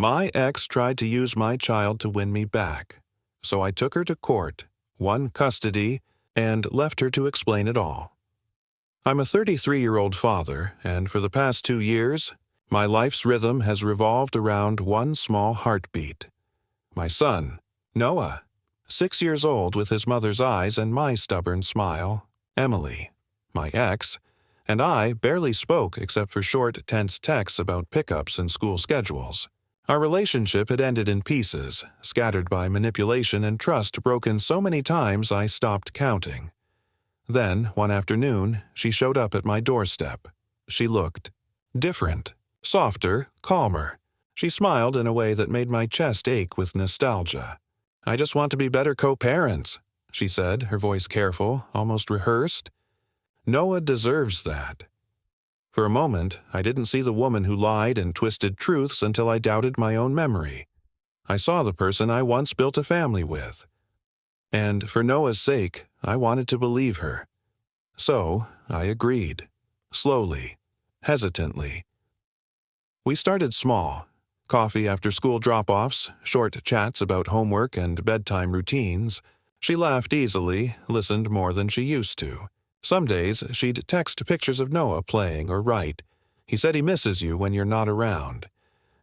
My ex tried to use my child to win me back, so I took her to court, won custody, and left her to explain it all. I'm a 33-year-old father, and for the past 2 years, my life's rhythm has revolved around one small heartbeat. My son, Noah, 6 years old with his mother's eyes and my stubborn smile, Emily, my ex, and I barely spoke except for short, tense texts about pickups and school schedules. Our relationship had ended in pieces, scattered by manipulation and trust broken so many times I stopped counting. Then, one afternoon, she showed up at my doorstep. She looked different, softer, calmer. She smiled in a way that made my chest ache with nostalgia. "I just want to be better co-parents," she said, her voice careful, almost rehearsed. "Noah deserves that." For a moment, I didn't see the woman who lied and twisted truths until I doubted my own memory. I saw the person I once built a family with. And for Noah's sake, I wanted to believe her. So, I agreed. Slowly, hesitantly. We started small. Coffee after school drop-offs, short chats about homework and bedtime routines. She laughed easily, listened more than she used to. Some days, she'd text pictures of Noah playing or write, "He said he misses you when you're not around."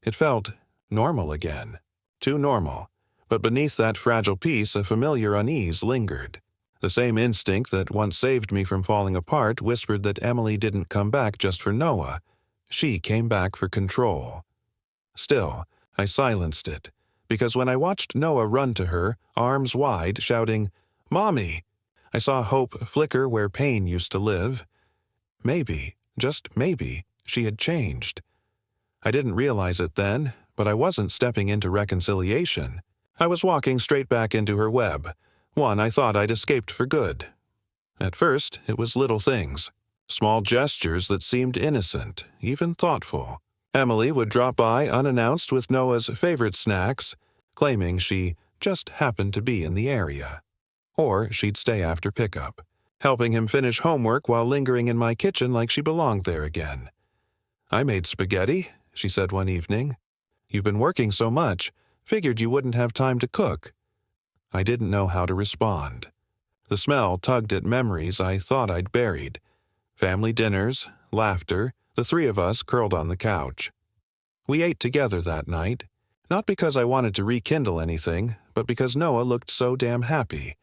It felt normal again. Too normal. But beneath that fragile peace, a familiar unease lingered. The same instinct that once saved me from falling apart whispered that Emily didn't come back just for Noah. She came back for control. Still, I silenced it, because when I watched Noah run to her, arms wide, shouting, "Mommy!" I saw hope flicker where pain used to live. Maybe, just maybe, she had changed. I didn't realize it then, but I wasn't stepping into reconciliation. I was walking straight back into her web, one I thought I'd escaped for good. At first, it was little things, small gestures that seemed innocent, even thoughtful. Emily would drop by unannounced with Noah's favorite snacks, claiming she just happened to be in the area. Or she'd stay after pickup, helping him finish homework while lingering in my kitchen like she belonged there again. "I made spaghetti," she said one evening. "You've been working so much, figured you wouldn't have time to cook." I didn't know how to respond. The smell tugged at memories I thought I'd buried. Family dinners, laughter, the three of us curled on the couch. We ate together that night, not because I wanted to rekindle anything, but because Noah looked so damn happy.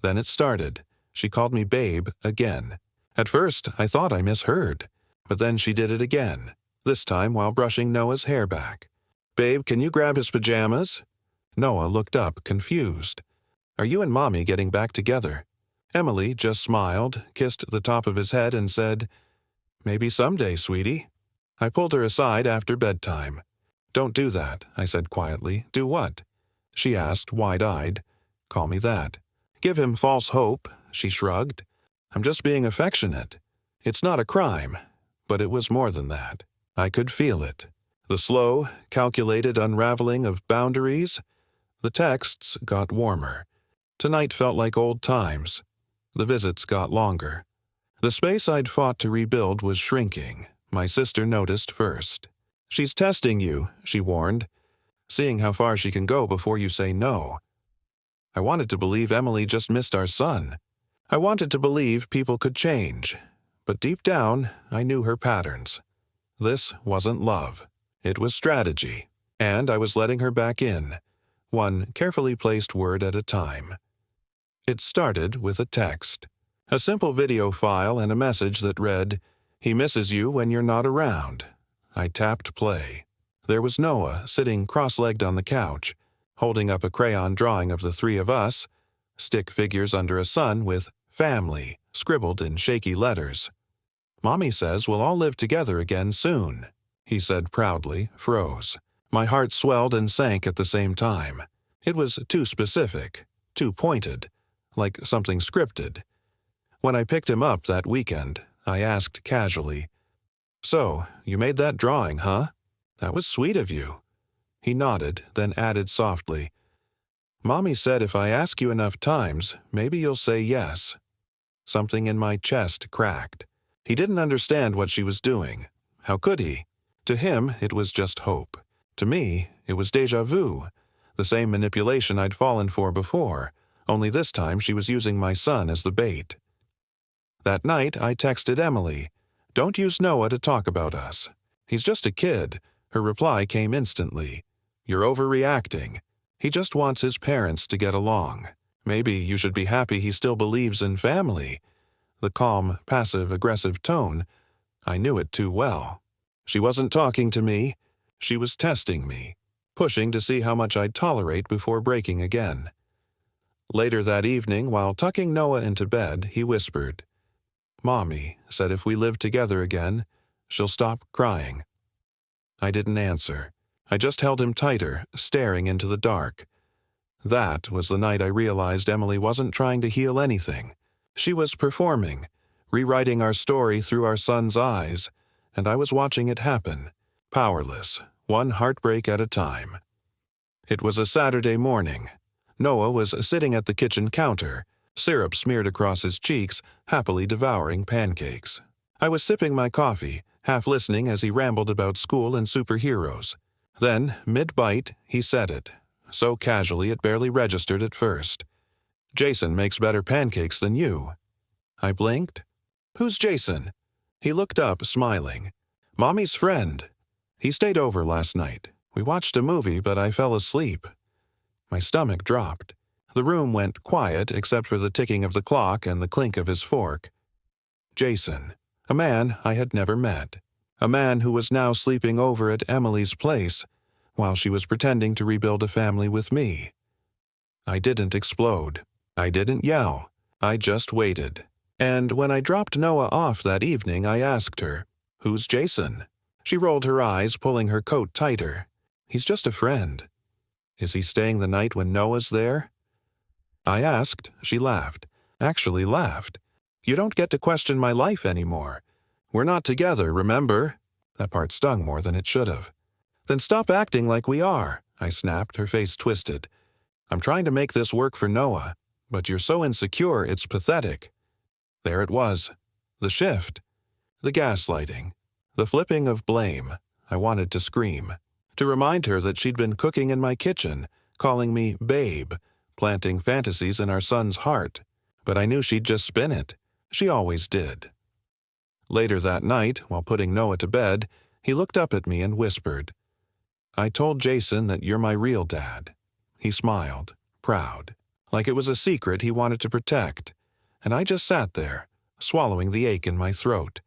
Then it started. She called me babe again. At first, I thought I misheard, but then she did it again, this time while brushing Noah's hair back. "Babe, can you grab his pajamas?" Noah looked up, confused. "Are you and Mommy getting back together?" Emily just smiled, kissed the top of his head, and said, "Maybe someday, sweetie." I pulled her aside after bedtime. "Don't do that," I said quietly. "Do what?" She asked, wide-eyed. "Call me that." "Give him false hope," she shrugged. "I'm just being affectionate. It's not a crime." But it was more than that. I could feel it. The slow, calculated unraveling of boundaries. The texts got warmer. Tonight felt like old times. The visits got longer. The space I'd fought to rebuild was shrinking. My sister noticed first. "She's testing you," she warned, "seeing how far she can go before you say no." I wanted to believe Emily just missed our son. I wanted to believe people could change. But deep down, I knew her patterns. This wasn't love. It was strategy. And I was letting her back in, one carefully placed word at a time. It started with a text. A simple video file and a message that read, "He misses you when you're not around." I tapped play. There was Noah sitting cross-legged on the couch, holding up a crayon drawing of the three of us, stick figures under a sun with "family" scribbled in shaky letters. "Mommy says we'll all live together again soon," he said proudly, froze. My heart swelled and sank at the same time. It was too specific, too pointed, like something scripted. When I picked him up that weekend, I asked casually, "So, you made that drawing, huh? That was sweet of you." He nodded, then added softly, "Mommy said if I ask you enough times, maybe you'll say yes." Something in my chest cracked. He didn't understand what she was doing. How could he? To him, it was just hope. To me, It was déjà vu, the same manipulation I'd fallen for before, only this time she was using my son as the bait. That night, I texted Emily, "Don't use Noah to talk about us. He's just a kid." Her reply came instantly, "You're overreacting. He just wants his parents to get along. Maybe you should be happy he still believes in family." The calm, passive-aggressive tone, I knew it too well. She wasn't talking to me. She was testing me, pushing to see how much I'd tolerate before breaking again. Later that evening, while tucking Noah into bed, he whispered, "Mommy said if we live together again, she'll stop crying." I didn't answer. I just held him tighter, staring into the dark. That was the night I realized Emily wasn't trying to heal anything. She was performing, rewriting our story through our son's eyes, and I was watching it happen, powerless, one heartbreak at a time. It was a Saturday morning. Noah was sitting at the kitchen counter, syrup smeared across his cheeks, happily devouring pancakes. I was sipping my coffee, half listening as he rambled about school and superheroes. Then, mid-bite, he said it, so casually it barely registered at first. "Jason makes better pancakes than you." I blinked. "Who's Jason?" He looked up, smiling. "Mommy's friend. He stayed over last night. We watched a movie, but I fell asleep." My stomach dropped. The room went quiet except for the ticking of the clock and the clink of his fork. Jason, a man I had never met. A man who was now sleeping over at Emily's place, while she was pretending to rebuild a family with me. I didn't explode. I didn't yell. I just waited. And when I dropped Noah off that evening, I asked her, "Who's Jason?" She rolled her eyes, pulling her coat tighter. "He's just a friend." "Is he staying the night when Noah's there?" I asked. She laughed. Actually laughed. "You don't get to question my life anymore. We're not together, remember?" That part stung more than it should have. "Then stop acting like we are," I snapped, her face twisted. "I'm trying to make this work for Noah, but you're so insecure it's pathetic." There it was. The shift. The gaslighting. The flipping of blame. I wanted to scream. To remind her that she'd been cooking in my kitchen, calling me babe, planting fantasies in our son's heart. But I knew she'd just spin it. She always did. Later that night, while putting Noah to bed, he looked up at me and whispered, "I told Jason that you're my real dad." He smiled, proud, like it was a secret he wanted to protect. And I just sat there, swallowing the ache in my throat.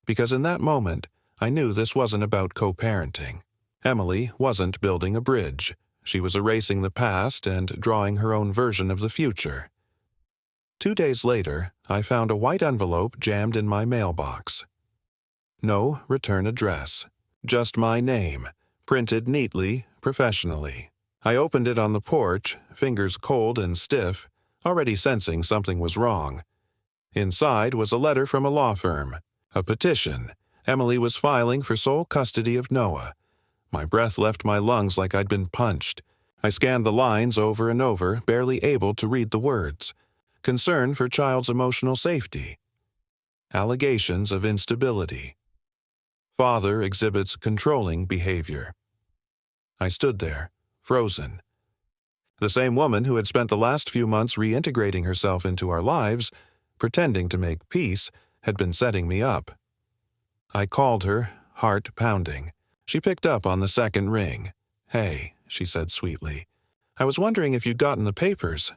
Because in that moment, I knew this wasn't about co-parenting. Emily wasn't building a bridge. She was erasing the past and drawing her own version of the future. 2 days later, I found a white envelope jammed in my mailbox. No return address. Just my name, printed neatly, professionally. I opened it on the porch, fingers cold and stiff, already sensing something was wrong. Inside was a letter from a law firm, a petition. Emily was filing for sole custody of Noah. My breath left my lungs like I'd been punched. I scanned the lines over and over, barely able to read the words. Concern for child's emotional safety. Allegations of instability. Father exhibits controlling behavior. I stood there, frozen. The same woman who had spent the last few months reintegrating herself into our lives, pretending to make peace, had been setting me up. I called her, heart pounding. She picked up on the second ring. "Hey," she said sweetly. "I was wondering if you'd gotten the papers."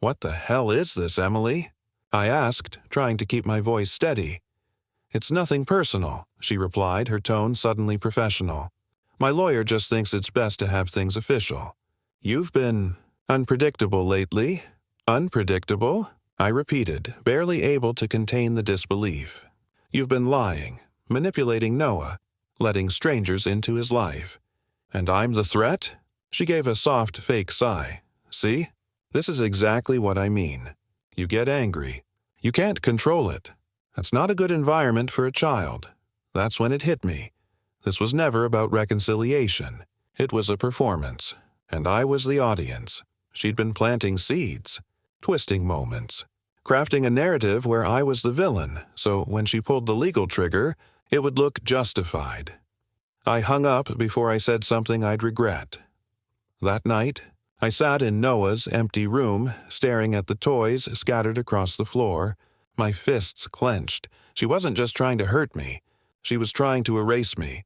"What the hell is this, Emily?" I asked, trying to keep my voice steady. "It's nothing personal," she replied, her tone suddenly professional. "My lawyer just thinks it's best to have things official. You've been unpredictable lately." "Unpredictable?" I repeated, barely able to contain the disbelief. "You've been lying, manipulating Noah, letting strangers into his life. And I'm the threat?" She gave a soft, fake sigh. "See? This is exactly what I mean. You get angry. You can't control it. That's not a good environment for a child." That's when it hit me. This was never about reconciliation. It was a performance. And I was the audience. She'd been planting seeds, twisting moments, crafting a narrative where I was the villain, so when she pulled the legal trigger, it would look justified. I hung up before I said something I'd regret. That night, I sat in Noah's empty room, staring at the toys scattered across the floor, my fists clenched. She wasn't just trying to hurt me. She was trying to erase me.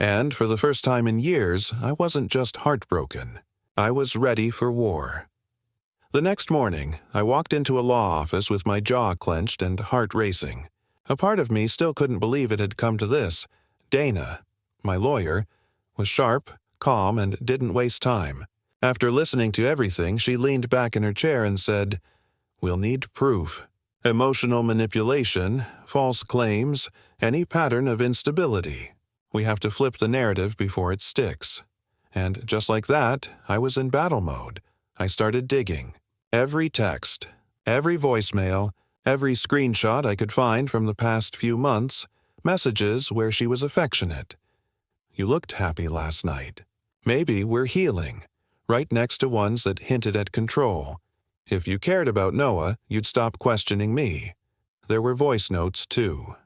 And for the first time in years, I wasn't just heartbroken. I was ready for war. The next morning, I walked into a law office with my jaw clenched and heart racing. A part of me still couldn't believe it had come to this. Dana, my lawyer, was sharp, calm, and didn't waste time. After listening to everything, she leaned back in her chair and said, "We'll need proof. Emotional manipulation, false claims, any pattern of instability. We have to flip the narrative before it sticks." And just like that, I was in battle mode. I started digging. Every text, every voicemail, every screenshot I could find from the past few months, messages where she was affectionate. "You looked happy last night. Maybe we're healing," right next to ones that hinted at control. "If you cared about Noah, you'd stop questioning me." There were voice notes, too.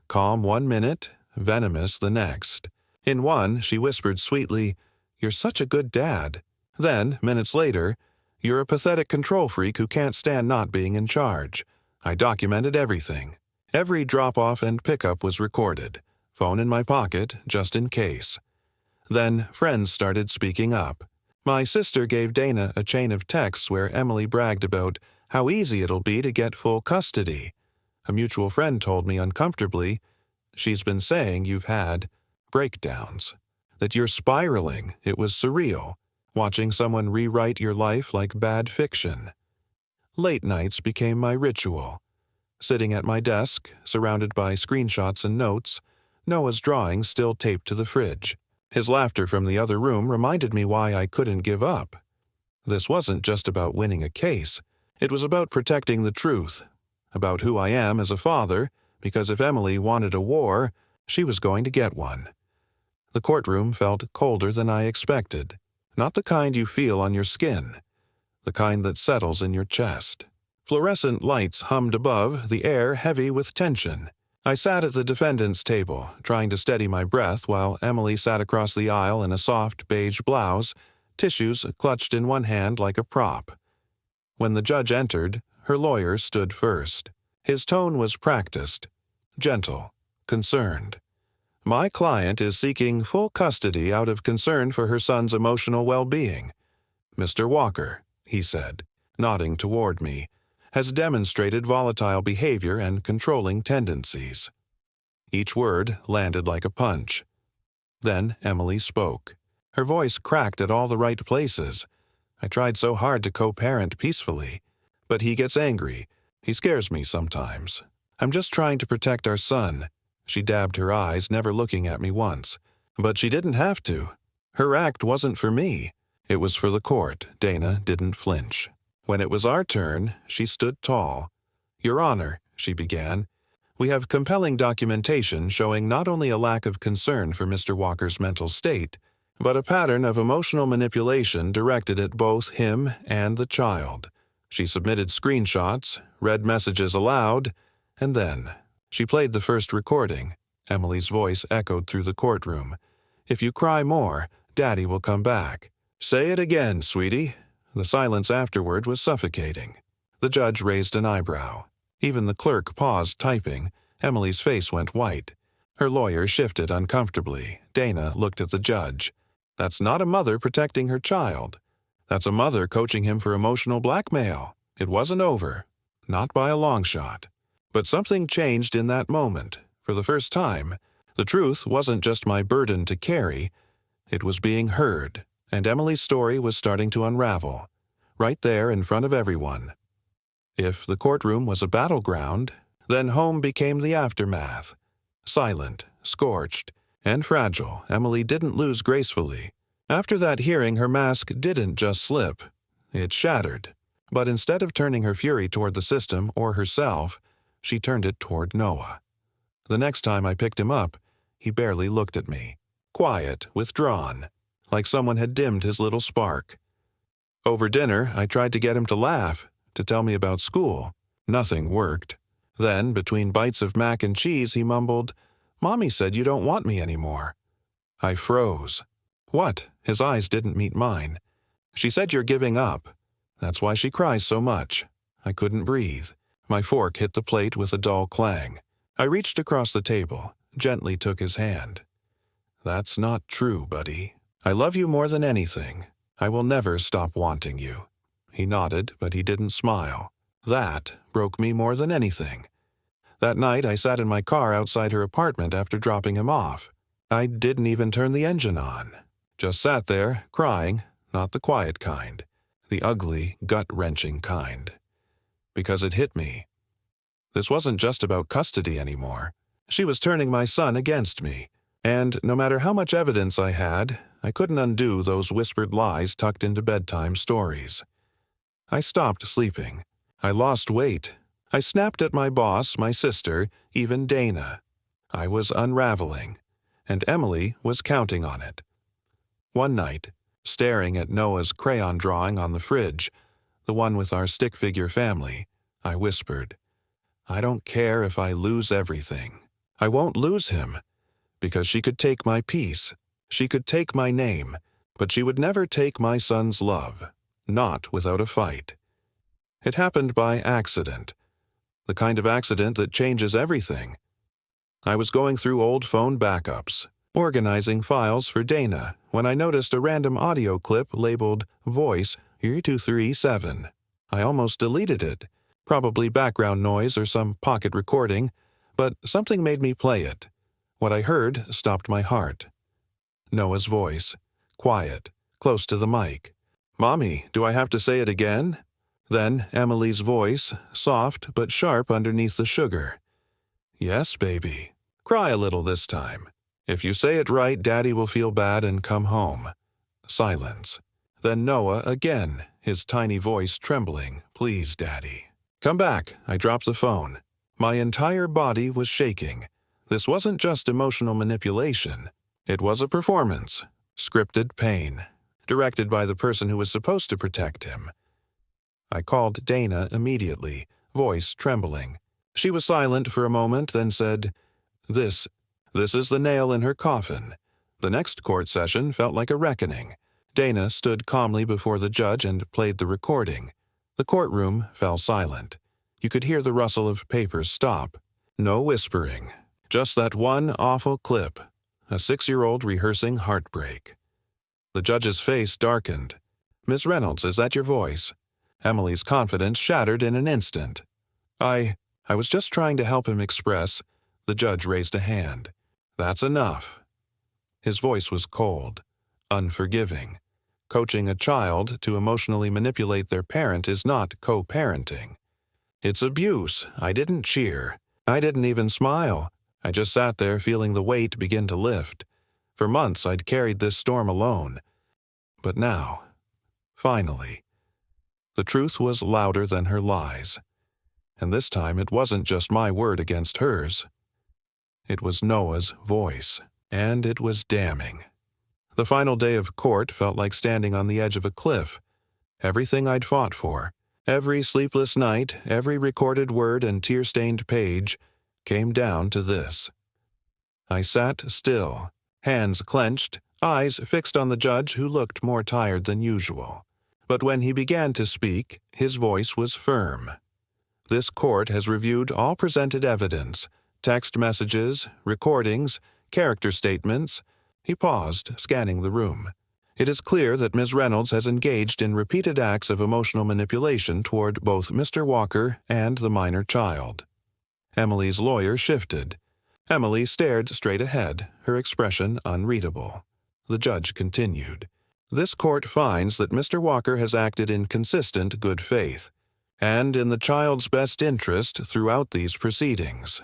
Calm 1 minute, venomous the next. In one, she whispered sweetly, "You're such a good dad." Then, minutes later, "You're a pathetic control freak who can't stand not being in charge." I documented everything. Every drop-off and pickup was recorded. Phone in my pocket, just in case. Then friends started speaking up. My sister gave Dana a chain of texts where Emily bragged about how easy it'll be to get full custody. A mutual friend told me uncomfortably, "She's been saying you've had breakdowns, that you're spiraling. It was surreal, watching someone rewrite your life like bad fiction." Late nights became my ritual. Sitting at my desk, surrounded by screenshots and notes, Noah's drawings still taped to the fridge. His laughter from the other room reminded me why I couldn't give up. This wasn't just about winning a case. It was about protecting the truth, about who I am as a father, because if Emily wanted a war, she was going to get one. The courtroom felt colder than I expected. Not the kind you feel on your skin, the kind that settles in your chest. Fluorescent lights hummed above, the air heavy with tension. I sat at the defendant's table, trying to steady my breath while Emily sat across the aisle in a soft beige blouse, tissues clutched in one hand like a prop. When the judge entered, her lawyer stood first. His tone was practiced, gentle, concerned. "My client is seeking full custody out of concern for her son's emotional well-being. Mr. Walker," he said, nodding toward me, "has demonstrated volatile behavior and controlling tendencies." Each word landed like a punch. Then Emily spoke. Her voice cracked at all the right places. I tried so hard to co-parent peacefully. "But he gets angry. He scares me sometimes. I'm just trying to protect our son." She dabbed her eyes, never looking at me once. But she didn't have to. Her act wasn't for me. It was for the court. Dana didn't flinch. When it was our turn, she stood tall. "Your Honor," she began, "we have compelling documentation showing not only a lack of concern for Mr. Walker's mental state, but a pattern of emotional manipulation directed at both him and the child." She submitted screenshots, read messages aloud, and then she played the first recording. Emily's voice echoed through the courtroom. "If you cry more, Daddy will come back. Say it again, sweetie." The silence afterward was suffocating. The judge raised an eyebrow. Even the clerk paused typing. Emily's face went white. Her lawyer shifted uncomfortably. Dana looked at the judge. "That's not a mother protecting her child. That's a mother coaching him for emotional blackmail." It wasn't over. Not by a long shot. But something changed in that moment. For the first time, the truth wasn't just my burden to carry. It was being heard, and Emily's story was starting to unravel, right there in front of everyone. If the courtroom was a battleground, then home became the aftermath. Silent, scorched, and fragile, Emily didn't lose gracefully. After that hearing, her mask didn't just slip. It shattered. But instead of turning her fury toward the system or herself, she turned it toward Noah. The next time I picked him up, he barely looked at me. Quiet, withdrawn, like someone had dimmed his little spark. Over dinner, I tried to get him to laugh, to tell me about school. Nothing worked. Then, between bites of mac and cheese, he mumbled, "Mommy said you don't want me anymore." I froze. What? His eyes didn't meet mine. She said you're giving up. That's why she cries so much. I couldn't breathe. My fork hit the plate with a dull clang. I reached across the table, gently took his hand. That's not true, buddy. I love you more than anything. I will never stop wanting you. He nodded, but he didn't smile. That broke me more than anything. That night I sat in my car outside her apartment after dropping him off. I didn't even turn the engine on. Just sat there, crying, not the quiet kind, the ugly, gut-wrenching kind. Because it hit me. This wasn't just about custody anymore. She was turning my son against me. And no matter how much evidence I had, I couldn't undo those whispered lies tucked into bedtime stories. I stopped sleeping. I lost weight. I snapped at my boss, my sister, even Dana. I was unraveling, and Emily was counting on it. One night, staring at Noah's crayon drawing on the fridge, the one with our stick figure family, I whispered, I don't care if I lose everything. I won't lose him. Because she could take my peace, she could take my name, but she would never take my son's love, not without a fight. It happened by accident, the kind of accident that changes everything. I was going through old phone backups, organizing files for Dana, when I noticed a random audio clip labeled Voice 237. I almost deleted it, probably background noise or some pocket recording, but something made me play it. What I heard stopped my heart. Noah's voice, quiet, close to the mic. Mommy, do I have to say it again? Then Emily's voice, soft but sharp underneath the sugar. Yes, baby. Cry a little this time. If you say it right, Daddy will feel bad and come home. Silence. Then Noah again, his tiny voice trembling. Please, Daddy. Come back. I dropped the phone. My entire body was shaking. This wasn't just emotional manipulation. It was a performance, scripted pain, directed by the person who was supposed to protect him. I called Dana immediately, voice trembling. She was silent for a moment, then said, This is the nail in her coffin. The next court session felt like a reckoning. Dana stood calmly before the judge and played the recording. The courtroom fell silent. You could hear the rustle of papers stop. No whispering. Just that one awful clip, a 6-year-old rehearsing heartbreak. The judge's face darkened. Miss Reynolds, is that your voice? Emily's confidence shattered in an instant. I was just trying to help him express. The judge raised a hand. That's enough. His voice was cold, unforgiving. Coaching a child to emotionally manipulate their parent is not co-parenting. It's abuse. I didn't cheer. I didn't even smile. I just sat there feeling the weight begin to lift. For months I'd carried this storm alone. But now, finally, the truth was louder than her lies. And this time it wasn't just my word against hers. It was Noah's voice, and it was damning. The final day of court felt like standing on the edge of a cliff. Everything I'd fought for, every sleepless night, every recorded word and tear-stained page, came down to this. I sat still, hands clenched, eyes fixed on the judge who looked more tired than usual. But when he began to speak, his voice was firm. This court has reviewed all presented evidence, text messages, recordings, character statements. He paused, scanning the room. It is clear that Ms. Reynolds has engaged in repeated acts of emotional manipulation toward both Mr. Walker and the minor child. Emily's lawyer shifted. Emily stared straight ahead, her expression unreadable. The judge continued. This court finds that Mr. Walker has acted in consistent good faith, and in the child's best interest throughout these proceedings.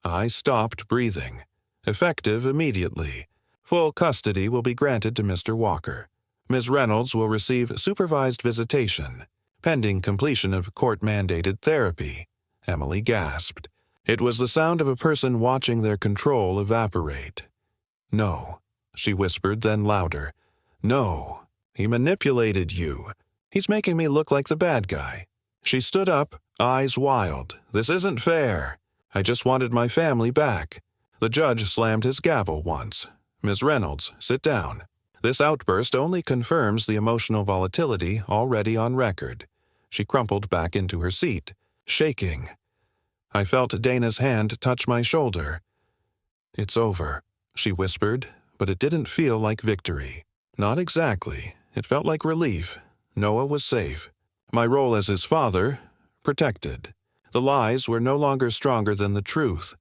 I stopped breathing. Effective immediately. Full custody will be granted to Mr. Walker. Ms. Reynolds will receive supervised visitation, pending completion of court-mandated therapy. Emily gasped. It was the sound of a person watching their control evaporate. No, she whispered, then louder. No, he manipulated you. He's making me look like the bad guy. She stood up, eyes wild. This isn't fair. I just wanted my family back. The judge slammed his gavel once. Miss Reynolds, sit down. This outburst only confirms the emotional volatility already on record. She crumpled back into her seat, shaking. I felt Dana's hand touch my shoulder. It's over, she whispered, but it didn't feel like victory. Not exactly. It felt like relief. Noah was safe. My role as his father, protected. The lies were no longer stronger than the truth.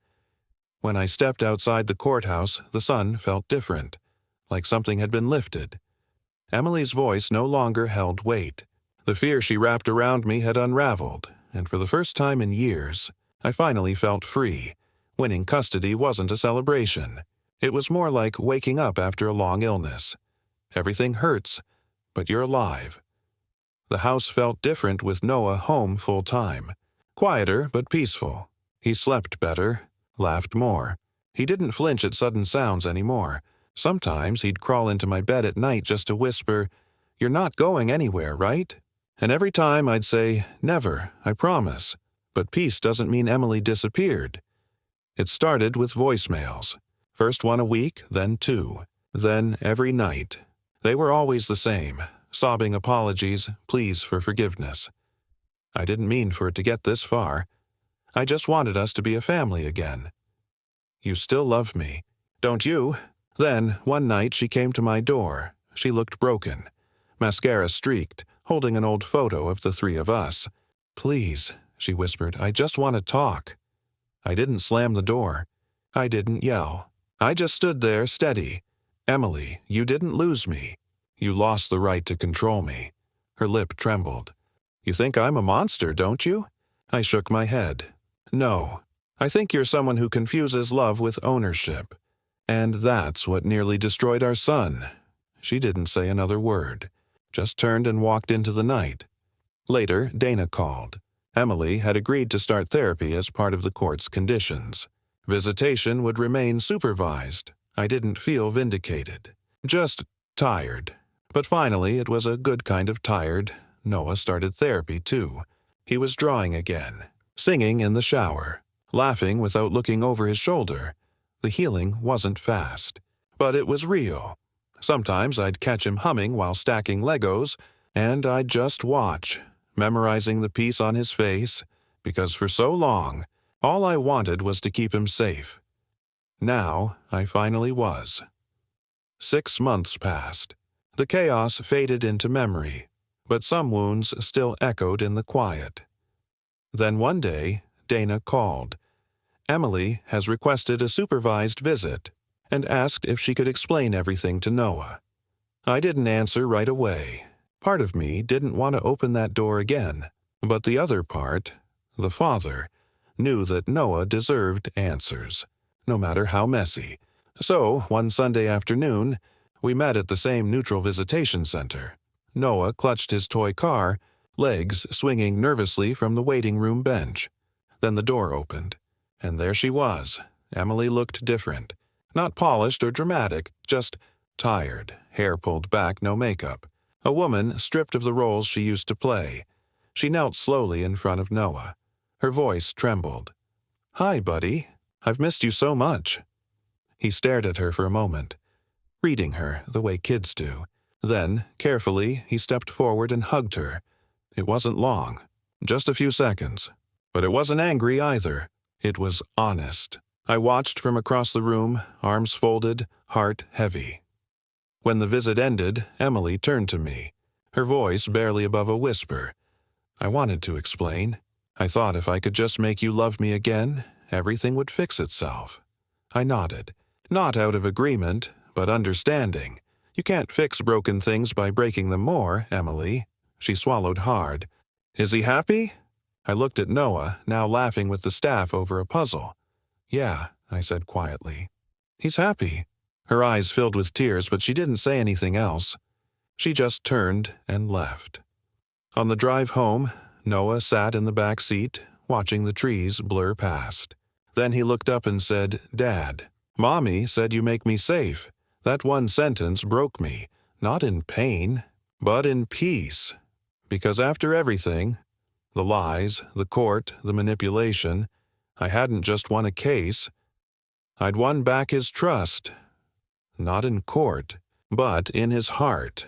When I stepped outside the courthouse, the sun felt different, like something had been lifted. Emily's voice no longer held weight. The fear she wrapped around me had unraveled, and for the first time in years, I finally felt free. Winning custody wasn't a celebration. It was more like waking up after a long illness. Everything hurts, but you're alive. The house felt different with Noah home full-time. Quieter but peaceful. He slept better, laughed more. He didn't flinch at sudden sounds anymore. Sometimes he'd crawl into my bed at night just to whisper, "You're not going anywhere, right?" And every time I'd say, "Never, I promise." But peace doesn't mean Emily disappeared. It started with voicemails. First one a week, then two. Then every night. They were always the same. Sobbing apologies, pleas for forgiveness. I didn't mean for it to get this far. I just wanted us to be a family again. "You still love me, don't you?" Then, one night she came to my door. She looked broken. Mascara streaked, holding an old photo of the three of us. "Please," she whispered, "I just want to talk." I didn't slam the door. I didn't yell. I just stood there steady. "Emily, you didn't lose me. You lost the right to control me." Her lip trembled. "You think I'm a monster, don't you?" I shook my head. "No. I think you're someone who confuses love with ownership. And that's what nearly destroyed our son." She didn't say another word, just turned and walked into the night. Later, Dana called. Emily had agreed to start therapy as part of the court's conditions. Visitation would remain supervised. I didn't feel vindicated. Just tired. But finally, it was a good kind of tired. Noah started therapy, too. He was drawing again, singing in the shower, laughing without looking over his shoulder. The healing wasn't fast, but it was real. Sometimes I'd catch him humming while stacking Legos, and I'd just watch, memorizing the piece on his face, because for so long, all I wanted was to keep him safe. Now, I finally was. 6 months passed. The chaos faded into memory, but some wounds still echoed in the quiet. Then one day, Dana called. Emily has requested a supervised visit and asked if she could explain everything to Noah. I didn't answer right away. Part of me didn't want to open that door again, but the other part, the father, knew that Noah deserved answers, no matter how messy. So, one Sunday afternoon, we met at the same neutral visitation center. Noah clutched his toy car, legs swinging nervously from the waiting room bench. Then the door opened. And there she was. Emily looked different. Not polished or dramatic, just tired, hair pulled back, no makeup. A woman stripped of the roles she used to play. She knelt slowly in front of Noah. Her voice trembled. "Hi, buddy. I've missed you so much." He stared at her for a moment, reading her the way kids do. Then, carefully, he stepped forward and hugged her. It wasn't long, just a few seconds. But it wasn't angry either. It was honest. I watched from across the room, arms folded, heart heavy. When the visit ended, Emily turned to me, her voice barely above a whisper. I wanted to explain. I thought if I could just make you love me again, everything would fix itself. I nodded. Not out of agreement, but understanding. You can't fix broken things by breaking them more, Emily. She swallowed hard. "Is he happy?" I looked at Noah, now laughing with the staff over a puzzle. "Yeah," I said quietly. "He's happy." Her eyes filled with tears, but she didn't say anything else. She just turned and left. On the drive home, Noah sat in the back seat, watching the trees blur past. Then he looked up and said, "Dad, Mommy said you make me safe." That one sentence broke me, not in pain, but in peace. Because after everything, the lies, the court, the manipulation, I hadn't just won a case. I'd won back his trust. not in court, but in his heart.